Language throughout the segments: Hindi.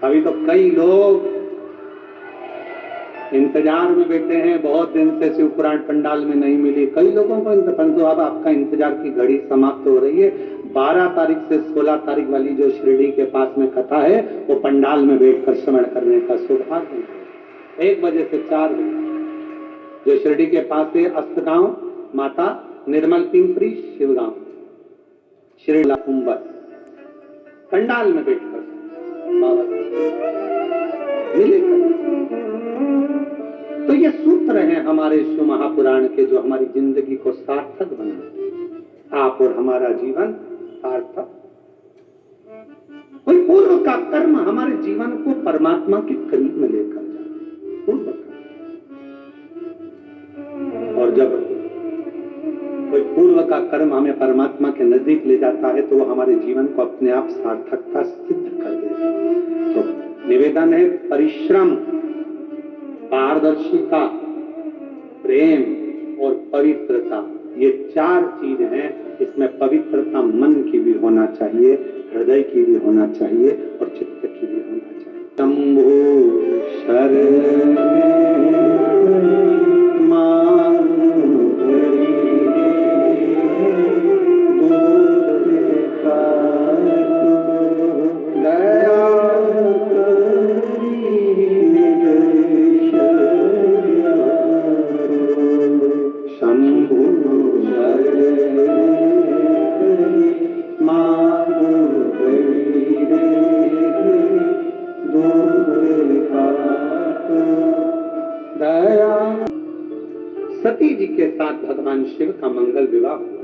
अभी तो कई लोग इंतजार में बैठे हैं, बहुत दिन से शिव पुराण पंडाल में नहीं मिली। कई लोगों को परंतु अब आपका इंतजार की घड़ी समाप्त हो रही है। 12 तारीख से 16 तारीख वाली जो शिरडी के पास में कथा है, वो पंडाल में बैठकर श्रवण करने का सौभाग्य है। 1 बजे से 4 बजे जो शिरडी के पास है, अस्तगांव माता निर्मल पिंपरी शिवगांव शिरडी कुंबर, पंडाल में बैठकर बाबा मिलेगा। तो ये सूत्र हैं हमारे शिव महापुराण के, जो हमारी जिंदगी को सार्थक बनाते, आप और हमारा जीवन सार्थक। कोई पूर्व का कर्म हमारे जीवन को परमात्मा के करीब में लेकर जाए, पूर्व का। और जब कोई पूर्व का कर्म हमें परमात्मा के नजदीक ले जाता है, तो वो हमारे जीवन को अपने आप सार्थकता सिद्ध कर देता है। तो निवेदन है, परिश्रम, पारदर्शिता, प्रेम और पवित्रता, ये 4 चीज हैं। इसमें पवित्रता मन की भी होना चाहिए, हृदय की भी होना चाहिए और चित्त की भी होना चाहिए। शंभो शरण सती जी के साथ भगवान शिव का मंगल विवाह हुआ।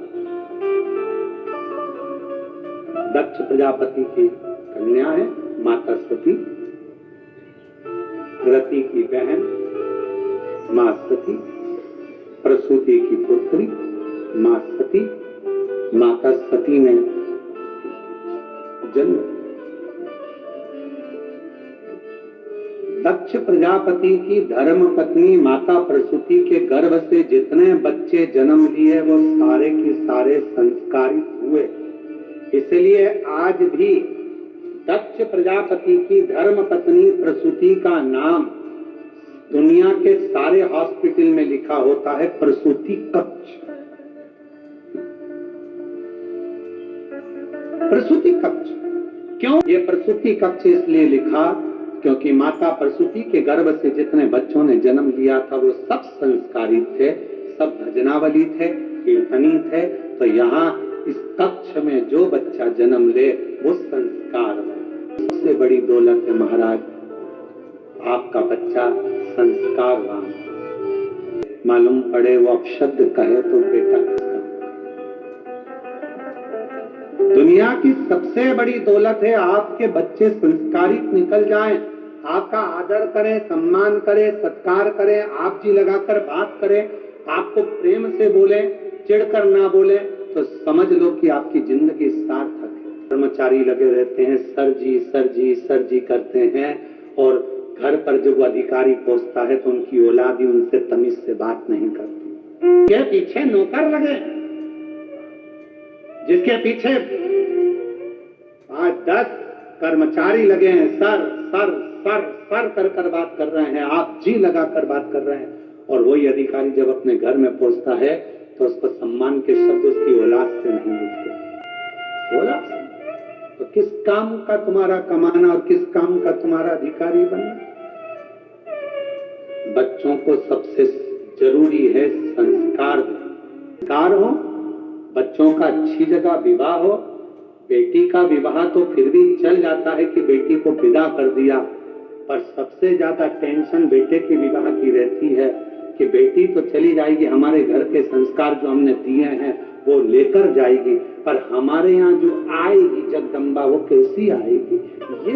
दक्ष प्रजापति की कन्या है माता सती, रति की बहन मां सती, प्रसूति की पुत्री मां सती। माता सती ने जन्म, दक्ष प्रजापति की धर्म पत्नी माता प्रसूति के गर्भ से जितने बच्चे जन्म लिए वो सारे के सारे संस्कारित हुए। इसलिए आज भी दक्ष प्रजापति की धर्म पत्नी प्रसूति का नाम दुनिया के सारे हॉस्पिटल में लिखा होता है प्रसूति कक्ष। प्रसूति कक्ष क्यों? ये प्रसूति कक्ष इसलिए लिखा क्योंकि माता प्रसूति के गर्भ से जितने बच्चों ने जन्म लिया था वो सब संस्कारित थे, सब भजनावली थे, कीर्तनी थे। तो यहाँ इस कक्ष में जो बच्चा जन्म ले वो संस्कार है। सबसे बड़ी दौलत है महाराज, आपका बच्चा संस्कारवान। मालूम पड़े वो अपशब्द कहे तो बेटा, दुनिया की सबसे बड़ी दौलत है आपके बच्चे संस्कारित निकल जाएं, आपका आदर करें, सम्मान करें, सत्कार करें, आप जी लगाकर बात करें, आपको प्रेम से बोले, चिढ़कर ना बोले, तो समझ लो कि आपकी जिंदगी सार्थक है। कर्मचारी लगे रहते हैं, सर जी सर जी सर जी करते हैं, और घर पर जब वो अधिकारी पहुंचता है तो उनकी औलाद ही उनसे तमीज से बात नहीं करती। के पीछे नौकर लगे, जिसके पीछे 5-10 कर्मचारी लगे हैं, सर सर सर सर कर कर बात कर रहे हैं, आप जी लगा कर बात कर रहे हैं, और वही अधिकारी जब अपने घर में पहुंचता है तो उसको सम्मान के शब्द उसकी औलाद से नहीं मिलते। औलाद तो किस काम का तुम्हारा कमाना और किस काम का तुम्हारा अधिकारी बनना? बच्चों को सबसे जरूरी है संस्कार। संस्कार हो, बच्चों का अच्छी जगह विवाह हो। बेटी का विवाह तो फिर भी चल जाता है कि बेटी को विदा कर दिया, पर सबसे ज्यादा टेंशन बेटे के विवाह की रहती है कि बेटी तो चली जाएगी, हमारे घर के संस्कार जो हमने दिए हैं वो लेकर जाएगी, पर हमारे यहाँ जो आएगी जगदम्बा वो कैसी आएगी? ये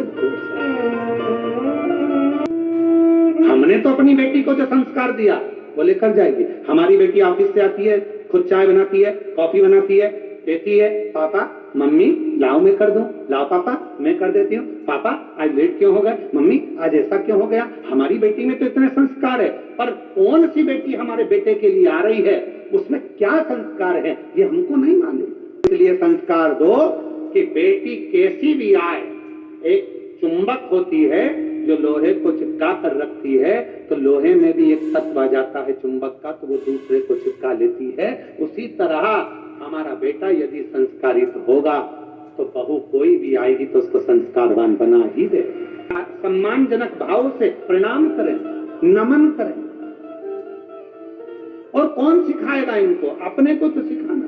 हमने तो अपनी बेटी को जो संस्कार दिया वो लेकर जाएगी। हमारी बेटी ऑफिस से आती है, खुद चाय बनाती है, कॉफी बनाती है, देती है, पापा मम्मी लाओ मैं कर दूं, लाओ पापा मैं कर देती हूँ, पापा आज लेट क्यों हो गए, मम्मी आज ऐसा क्यों हो गया। हमारी बेटी में तो इतने संस्कार है, पर कौन सी बेटी हमारे बेटे के लिए आ रही है, उसमें क्या संस्कार है ये हमको नहीं मालूम। इसलिए संस्कार दो कि बेटी कैसी भी आए, एक चुंबक होती है जो लोहे को चिपका कर रखती है, तो लोहे में भी एक तत्व आ जाता है चुंबक का, तो वो दूसरे को चिपका लेती है। उसी तरह हमारा बेटा यदि संस्कारित होगा तो बहू कोई भी आएगी तो उसको संस्कारवान बना ही दे। सम्मानजनक भाव से प्रणाम करें, नमन करें। और कौन सिखाएगा इनको? अपने को तो सिखाना।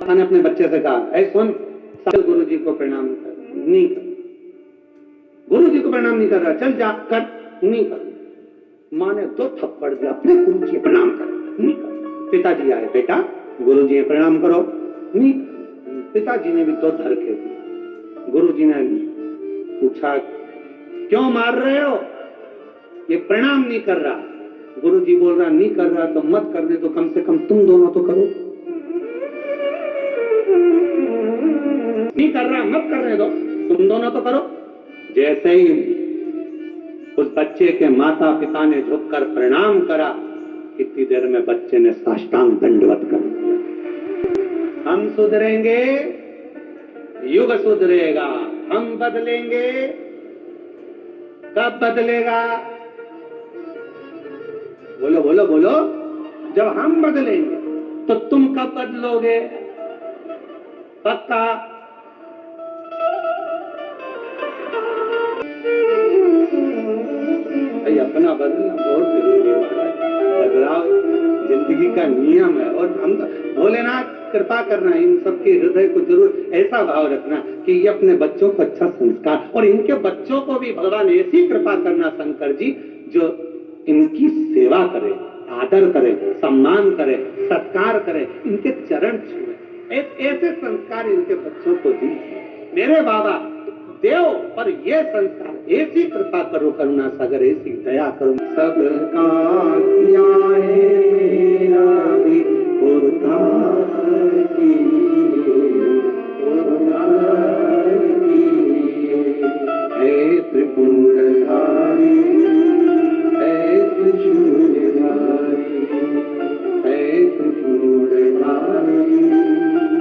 मैंने अपने बच्चे से कहा, ऐ सुन, गुरु जी को प्रणाम कर, नहीं कर, गुरु जी को प्रणाम नहीं कर रहा, चल जा कर, नहीं कर। माँ ने 2 थप्पड़ दिया, अपने गुरु जी प्रणाम कर, नहीं कर। पिताजी आए, बेटा गुरु जी प्रणाम करो, नहीं। पिताजी ने भी 2 धरके दिए। गुरु जी ने पूछा, क्यों मार रहे हो? ये प्रणाम नहीं कर रहा। गुरु जी बोल रहा, नहीं कर रहा तो मत करने दो, कम से कम तुम दोनों तो करो। नहीं कर रहा, मत करने दो, तुम दोनों तो करो। जैसे ही उस बच्चे के माता पिता ने झुककर प्रणाम करा, कितनी देर में बच्चे ने साष्टांग दंडवत कर दिया। हम सुधरेंगे, युग सुधरेगा। हम बदलेंगे, कब बदलेगा? बोलो बोलो बोलो। जब हम बदलेंगे तो तुम कब बदलोगे? पक्का? भाई अपना बदलना बहुत जरूरी है। बदलाव जिंदगी का नियम है। और हम भोलेनाथ कृपा करना, इन सबके हृदय को जरूर ऐसा भाव रखना कि ये अपने बच्चों को अच्छा संस्कार, और इनके बच्चों को भी भगवान ऐसी कृपा करना शंकर जी, जो इनकी सेवा करे, आदर करे, सम्मान करे, सत्कार करे, इनके चरण छुए। ऐसे संस्कार इनके बच्चों को दीजिए मेरे बाबा। देव पर ये संस्कार, ऐसी कृपा करो करुणा सागर, ऐसी दया करो। सबका किया है मेरा भी उद्धार हे त्रिपुरधारी, हे त्रिशूलधारी, हे त्रिपुरधारी,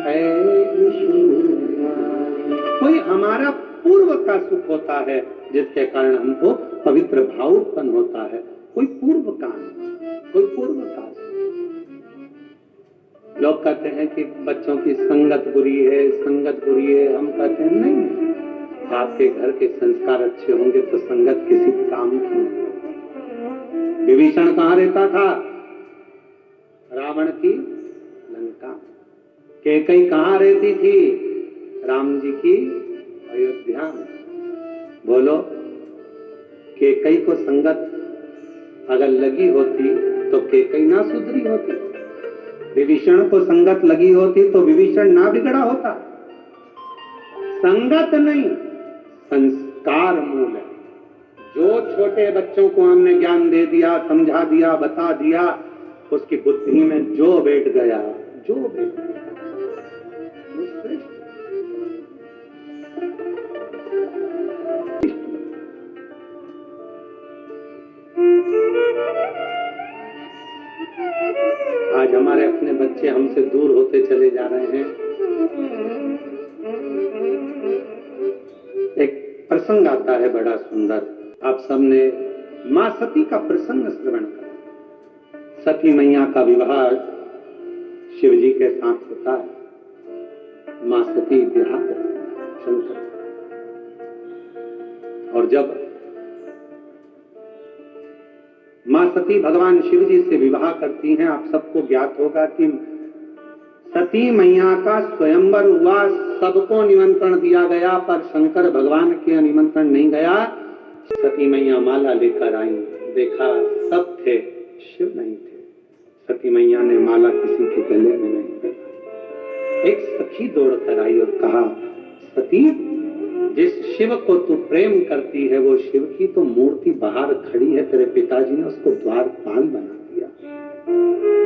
हे त्रिशूलधारी। कोई हमारा पूर्व का सुख होता है जिसके कारण हमको पवित्र भाव उत्पन्न होता है। कोई पूर्व का, कोई पूर्व का। लोग कहते हैं कि बच्चों की संगत बुरी है, संगत बुरी है। हम कहते हैं नहीं, आपके घर के संस्कार अच्छे होंगे तो संगत किसी काम की नहीं। विभीषण कहाँ रहता था? रावण की लंका। कैकेयी कहाँ रहती थी? राम जी की अयोध्या में। बोलो, कैकेयी को संगत अगर लगी होती तो कैकेयी ना सुधरी होती। विभीषण को संगत लगी होती तो विभीषण ना बिगड़ा होता। संगत नहीं, संस्कार मूल है। जो छोटे बच्चों को हमने ज्ञान दे दिया, समझा दिया, बता दिया, उसकी बुद्धि में जो बैठ गया, जो बैठ गया। आज हमारे अपने बच्चे हमसे दूर होते चले जा रहे हैं। एक प्रसंग आता है बड़ा सुंदर, आप सबने मां सती का प्रसंग श्रवण करा। सती मैया का विवाह शिव जी के साथ होता है। मां सती विवाह करती है शंकर, और जब मां सती भगवान शिव जी से विवाह करती हैं, आप सबको ज्ञात होगा कि सती मैया का स्वयंवर हुआ, सबको निमंत्रण दिया गया, पर शंकर भगवान के निमंत्रण नहीं गया। सती मैया माला लेकर आई, देखा सब थे, शिव नहीं थे। सती मैया ने माला किसी के गले में नहीं पहनाई। एक सखी दौड़ कर आई और कहा, सती, जिस शिव को तू प्रेम करती है वो शिव की तो मूर्ति बाहर खड़ी है, तेरे पिताजी ने उसको द्वारपाल बना दिया।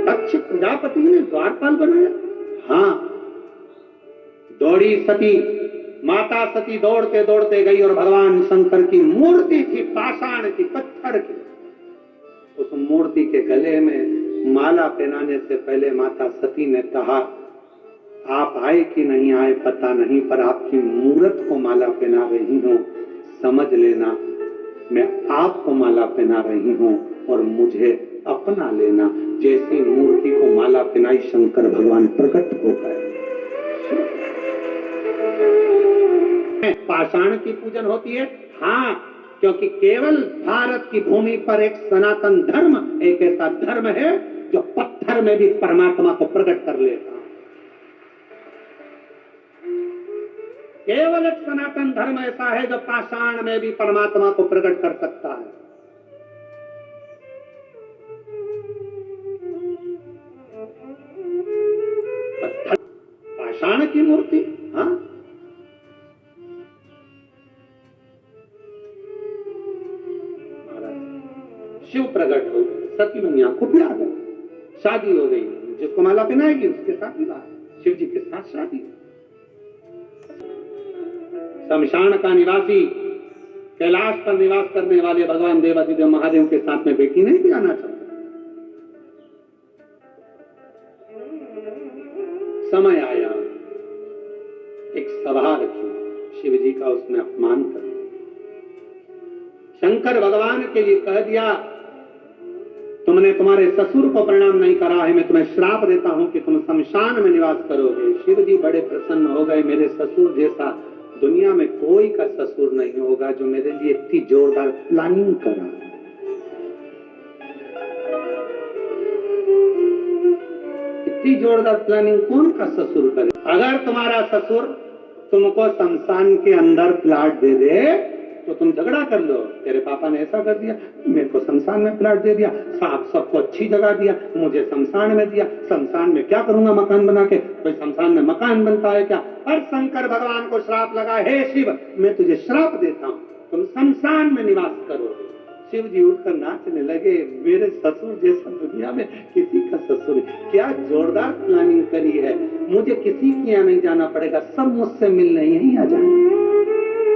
दक्ष प्रजापति ने द्वारपाल बनाया? हाँ। दौड़ी सती, माता सती दौड़ते दौड़ते गई और भगवान शंकर की मूर्ति थी, पाषाण की, पत्थर की। उस मूर्ति के गले में माला पहनाने से पहले माता सती ने कहा, आप आए कि नहीं आए पता नहीं, पर आपकी मूर्त को माला पहना रही हूं। समझ लेना मैं आपको माला पहना रही हूं और मुझे अपना लेना। जैसी मूर्ति को माला पहनाई शंकर भगवान प्रकट हो गए। पाषाण की पूजन होती है, हाँ, क्योंकि केवल भारत की भूमि पर एक सनातन धर्म, एक ऐसा धर्म है जो पत्थर में भी परमात्मा को प्रकट कर लेता। केवल एक सनातन धर्म ऐसा है जो पाषाण में भी परमात्मा को प्रकट कर सकता है। पाषाण की मूर्ति, हाँ, शिव प्रकट हो, सती मैया को प्यार है, शादी हो गई, जिसको माला पहनाएगी उसके साथ विवाह, शिव जी के साथ शादी। शमशान का निवासी कैलाश पर निवास करने वाले भगवान देवादिदेव महादेव के साथ में बेटी नहीं भी आना चाहता। समय आया, एक सभा रखी, शिव जी का उसमें अपमान कर दिया। शंकर भगवान के लिए कह दिया, तुमने तुम्हारे ससुर को प्रणाम नहीं करा है, मैं तुम्हें श्राप देता हूं कि तुम शमशान में निवास करोगे। शिव जी बड़े प्रसन्न हो गए, मेरे ससुर जैसा दुनिया में कोई का ससुर नहीं होगा जो मेरे लिए इतनी जोरदार प्लानिंग करा। इतनी जोरदार प्लानिंग कौन का ससुर करे? अगर तुम्हारा ससुर तुमको शमशान के अंदर प्लाट दे दे तो तुम झगड़ा कर लो, तेरे पापा ने ऐसा कर दिया, मेरे को शमशान में प्लाट दे दिया, साहब सबको अच्छी जगह दिया, मुझे शमशान में दिया, शमशान में क्या करूंगा मकान बना के? कोई शमशान में मकान बनता है क्या? पर शंकर भगवान को श्राप लगा, हे शिव मैं तुझे श्राप देता हूं, तुम शमशान में निवास करोगे। शिव जी उठकर नाचने लगे, मेरे ससुर जैसा दुनिया में किसी का ससुर, क्या जोरदार प्लानिंग करी है, मुझे किसी के यहाँ नहीं जाना पड़ेगा, सब मुझसे मिलने यहीं आ जाएंगे।